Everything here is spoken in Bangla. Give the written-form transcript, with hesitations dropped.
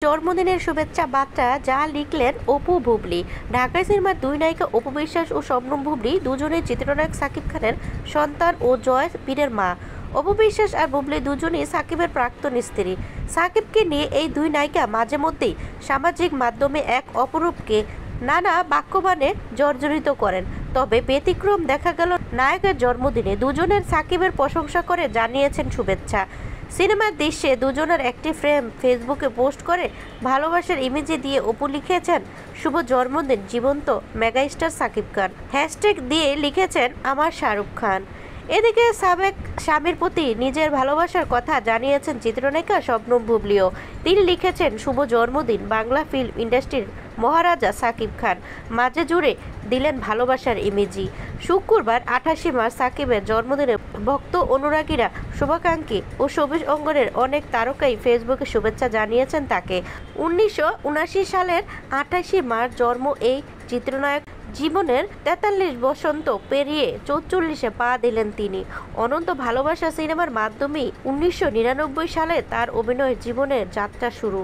জন্মদিনের শুভেচ্ছা বার্তা যা লিখলেন অপু বুবলি। ঢাকাই সিনেমার দুই নায়িকা অপু বিশ্বাস ও শবনম বুবলি দুজনেই চিত্রনায়ক সাকিব খানের সন্তান ও জয় বীরের মা। অপু বিশ্বাস আর বুবলি দুজনেই সাকিবের প্রাক্তন স্ত্রী। সাকিবকে নিয়ে এই দুই নায়িকা মাঝে মধ্যেই সামাজিক মাধ্যমে এক অপরূপকে নানা বাক্যবাণে জর্জরিত করেন। তবে ব্যতিক্রম দেখা গেল নায়কের জন্মদিনে দুজনের সাকিবের প্রশংসা করে জানিয়েছেন শুভেচ্ছা। সিনেমার দৃশ্যে দুজনের একটি ফ্রেম ফেসবুকে পোস্ট করে ভালোবাসার ইমেজে দিয়ে অপু লিখেছেন, শুভ জন্মদিন জীবন্ত মেগাস্টার সাকিব খান। হ্যাশট্যাগ দিয়ে লিখেছেন আমার শাহরুখ খান। এদিকে সাবেক স্বামীর প্রতি নিজের ভালোবাসার কথা জানিয়েছেন চিত্রনায়িকা শবনম বুবলিও। তিনি লিখেছেন, শুভ জন্মদিন বাংলা ফিল্ম ইন্ডাস্ট্রির মহারাজা সাকিব খান। মাঝে জুড়ে দিলেন ভালোবাসার ইমেজি। শুক্রবার 28 মার্চ সাকিবের জন্মদিনে ভক্ত অনুরাগীরা, শুভাকাঙ্ক্ষী ও শোবিজ অঙ্গনের অনেক তারকাই ফেসবুকে শুভেচ্ছা জানিয়েছেন তাকে। 1979 সালের 28 মার্চ জন্ম এই চিত্রনায়ক জীবনের 43 বসন্ত পেরিয়ে 44-এ পা দিলেন তিনি। অনন্ত ভালোবাসা সিনেমার মাধ্যমেই 1999 সালে তার অভিনয় জীবনের যাত্রা শুরু।